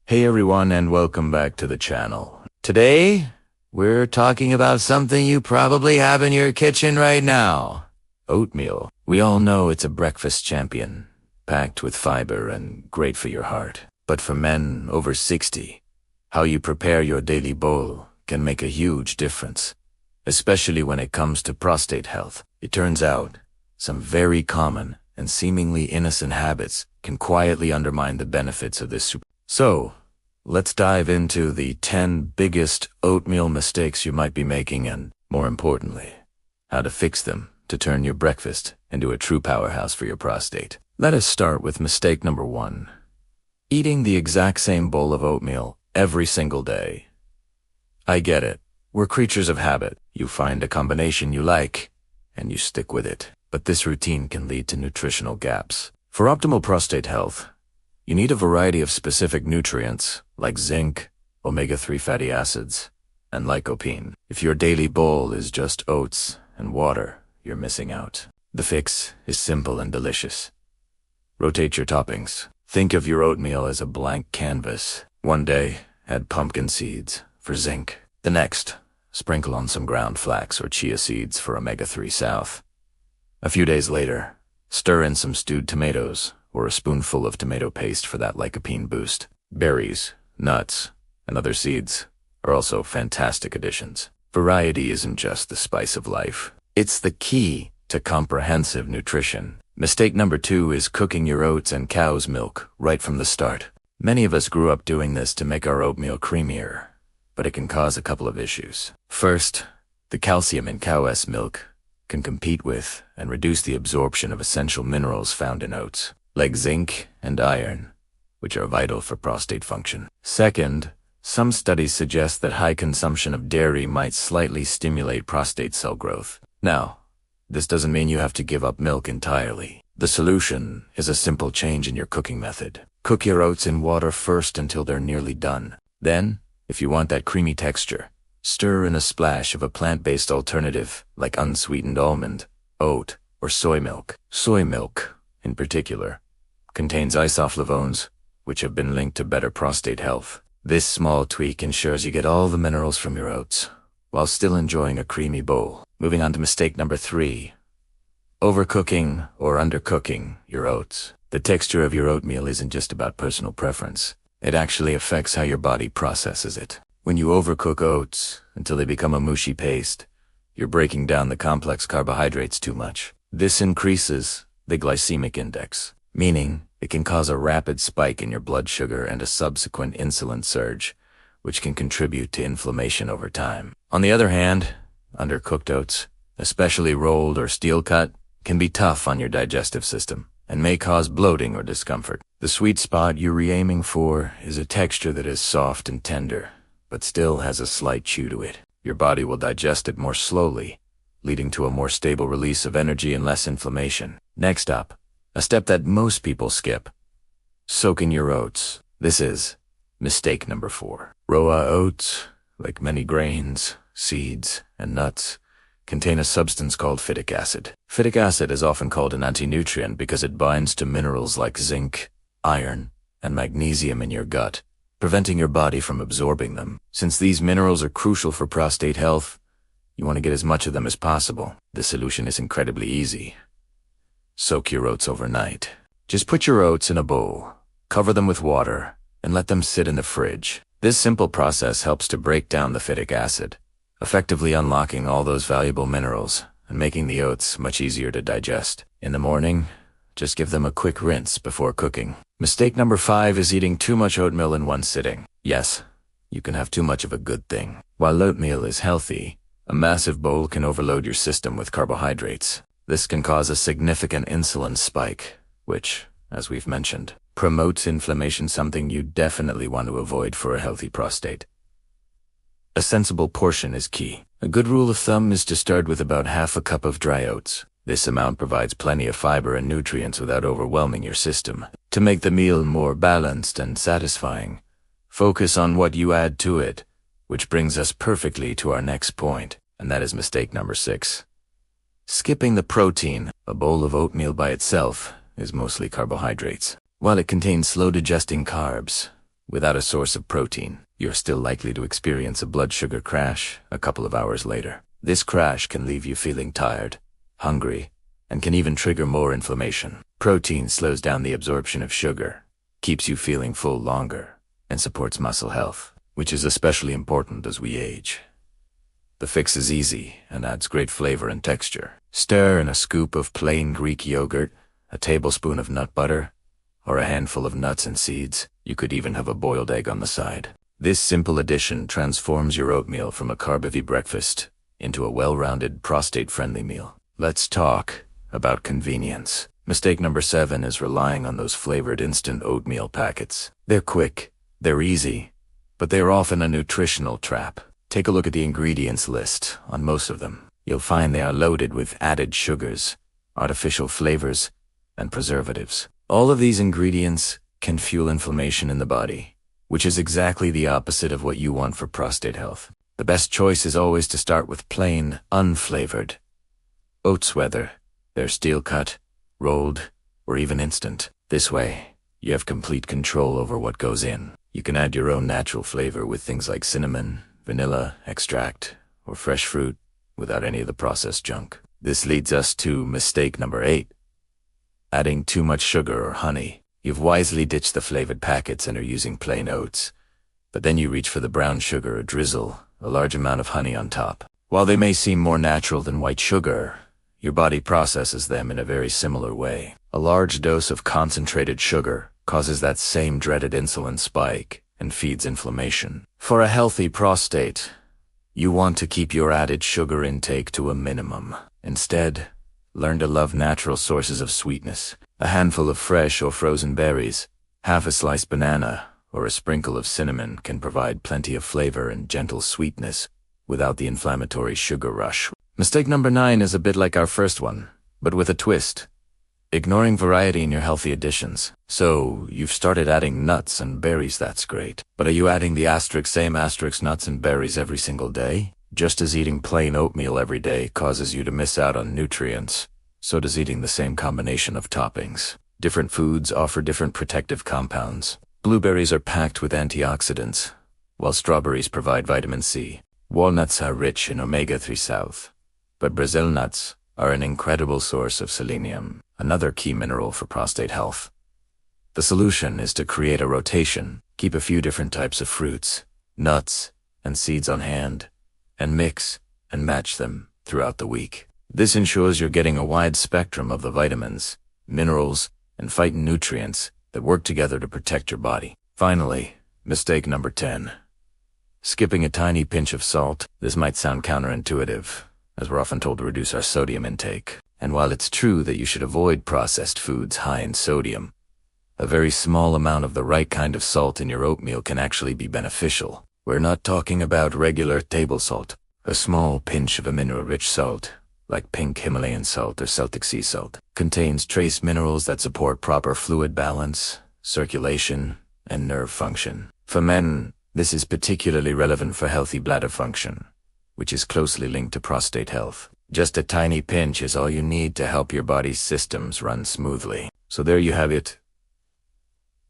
Hey everyone, and welcome back to the channel. Today, we're talking about something you probably have in your kitchen right now. Oatmeal. We all know it's a breakfast champion, packed with fiber and great for your heart. But for men over 60, how you prepare your daily bowl can make a huge difference, especially when it comes to prostate health. It turns out, some very common and seemingly innocent habits can quietly undermine the benefits of this super. So, let's dive into the 10 biggest oatmeal mistakes you might be making and, more importantly, how to fix them to turn your breakfast into a true powerhouse for your prostate. Let us start with mistake number 1. Eating the exact same bowl of oatmeal every single day. I get it. We're creatures of habit. You find a combination you like, and you stick with it. But this routine can lead to nutritional gaps. For optimal prostate health, you need a variety of specific nutrients like zinc, omega-3 fatty acids, and lycopene. If your daily bowl is just oats and water, you're missing out. The fix is simple and delicious. Rotate your toppings. Think of your oatmeal as a blank canvas. One day, add pumpkin seeds for zinc. The next, sprinkle on some ground flax or chia seeds for omega-3 south. A few days later, stir in some stewed tomatoes or a spoonful of tomato paste for that lycopene boost. Berries, nuts, and other seeds are also fantastic additions. Variety isn't just the spice of life. It's the key to comprehensive nutrition. Mistake number 2 is cooking your oats and cow's milk right from the start. Many of us grew up doing this to make our oatmeal creamier, but it can cause a couple of issues. First, the calcium in cow's milk can compete with and reduce the absorption of essential minerals found in oats, like zinc and iron, which are vital for prostate function. Second, some studies suggest that high consumption of dairy might slightly stimulate prostate cell growth. Now, this doesn't mean you have to give up milk entirely. The solution is a simple change in your cooking method. Cook your oats in water first until they're nearly done. Then, if you want that creamy texture, stir in a splash of a plant-based alternative like unsweetened almond, oat, or soy milk. Soy milk, in particular, contains isoflavones, which have been linked to better prostate health. This small tweak ensures you get all the minerals from your oats, while still enjoying a creamy bowl. Moving on to mistake number 3. Overcooking or undercooking your oats. The texture of your oatmeal isn't just about personal preference. It actually affects how your body processes it. When you overcook oats until they become a mushy paste, you're breaking down the complex carbohydrates too much. This increases the glycemic index, meaning it can cause a rapid spike in your blood sugar and a subsequent insulin surge, which can contribute to inflammation over time. On the other hand, undercooked oats, especially rolled or steel cut, can be tough on your digestive system and may cause bloating or discomfort. The sweet spot you're aiming for is a texture that is soft and tender, but still has a slight chew to it. Your body will digest it more slowly, leading to a more stable release of energy and less inflammation. Next up, a step that most people skip: soaking your oats. This is mistake number 4. Raw oats, like many grains, seeds, and nuts, contain a substance called phytic acid. Phytic acid is often called an anti-nutrient because it binds to minerals like zinc, iron, and magnesium in your gut, preventing your body from absorbing them. Since these minerals are crucial for prostate health, you want to get as much of them as possible. The solution is incredibly easy. Soak your oats overnight. Just put your oats in a bowl, cover them with water, and let them sit in the fridge. This simple process helps to break down the phytic acid, effectively unlocking all those valuable minerals and making the oats much easier to digest. In the morning, just give them a quick rinse before cooking. Mistake number 5 is eating too much oatmeal in one sitting. Yes, you can have too much of a good thing. While oatmeal is healthy, a massive bowl can overload your system with carbohydrates. This can cause a significant insulin spike, which, as we've mentioned, promotes inflammation, something you definitely want to avoid for a healthy prostate. A sensible portion is key. A good rule of thumb is to start with about half a cup of dry oats. This amount provides plenty of fiber and nutrients without overwhelming your system. To make the meal more balanced and satisfying, focus on what you add to it, which brings us perfectly to our next point, and that is mistake number 6. Skipping the protein. A bowl of oatmeal by itself is mostly carbohydrates. While it contains slow-digesting carbs, without a source of protein, you're still likely to experience a blood sugar crash a couple of hours later. This crash can leave you feeling tired, hungry, and can even trigger more inflammation. Protein slows down the absorption of sugar, keeps you feeling full longer, and supports muscle health, which is especially important as we age. The fix is easy and adds great flavor and texture. Stir in a scoop of plain Greek yogurt, a tablespoon of nut butter, or a handful of nuts and seeds. You could even have a boiled egg on the side. This simple addition transforms your oatmeal from a carb-heavy breakfast into a well-rounded, prostate-friendly meal. Let's talk about convenience. Mistake number 7 is relying on those flavored instant oatmeal packets. They're quick, they're easy, but they're often a nutritional trap. Take a look at the ingredients list on most of them. You'll find they are loaded with added sugars, artificial flavors, and preservatives. All of these ingredients can fuel inflammation in the body, which is exactly the opposite of what you want for prostate health. The best choice is always to start with plain, unflavored oats, whether they're steel-cut, rolled, or even instant. This way, you have complete control over what goes in. You can add your own natural flavor with things like cinnamon, vanilla, extract, or fresh fruit without any of the processed junk. This leads us to mistake number 8. Adding too much sugar or honey. You've wisely ditched the flavored packets and are using plain oats, but then you reach for the brown sugar or drizzle a large amount of honey on top. While they may seem more natural than white sugar, your body processes them in a very similar way. A large dose of concentrated sugar causes that same dreaded insulin spike and feeds inflammation. For a healthy prostate, you want to keep your added sugar intake to a minimum. Instead, learn to love natural sources of sweetness. A handful of fresh or frozen berries, half a sliced banana, or a sprinkle of cinnamon can provide plenty of flavor and gentle sweetness without the inflammatory sugar rush. Mistake number 9 is a bit like our first one, but with a twist. Ignoring variety in your healthy additions. So, you've started adding nuts and berries, that's great. But are you adding the same nuts and berries every single day? Just as eating plain oatmeal every day causes you to miss out on nutrients, so does eating the same combination of toppings. Different foods offer different protective compounds. Blueberries are packed with antioxidants, while strawberries provide vitamin C. Walnuts are rich in omega-3 south, but Brazil nuts are an incredible source of selenium, another key mineral for prostate health. The solution is to create a rotation, keep a few different types of fruits, nuts, and seeds on hand, and mix and match them throughout the week. This ensures you're getting a wide spectrum of the vitamins, minerals, and phytonutrients that work together to protect your body. Finally, mistake number 10. Skipping a tiny pinch of salt. This might sound counterintuitive, as we're often told to reduce our sodium intake. And while it's true that you should avoid processed foods high in sodium, a very small amount of the right kind of salt in your oatmeal can actually be beneficial. We're not talking about regular table salt. A small pinch of a mineral-rich salt, like pink Himalayan salt or Celtic sea salt, contains trace minerals that support proper fluid balance, circulation, and nerve function. For men, this is particularly relevant for healthy bladder function, which is closely linked to prostate health. Just a tiny pinch is all you need to help your body's systems run smoothly. So there you have it.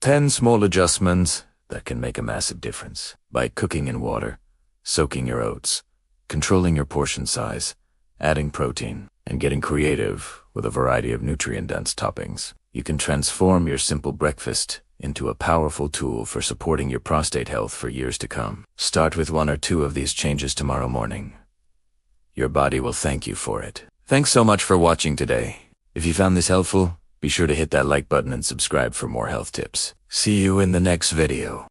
10 small adjustments that can make a massive difference. By cooking in water, soaking your oats, controlling your portion size, adding protein, and getting creative with a variety of nutrient-dense toppings, you can transform your simple breakfast into a powerful tool for supporting your prostate health for years to come. Start with 1 or 2 of these changes tomorrow morning. Your body will thank you for it. Thanks so much for watching today. If you found this helpful, be sure to hit that like button and subscribe for more health tips. See you in the next video.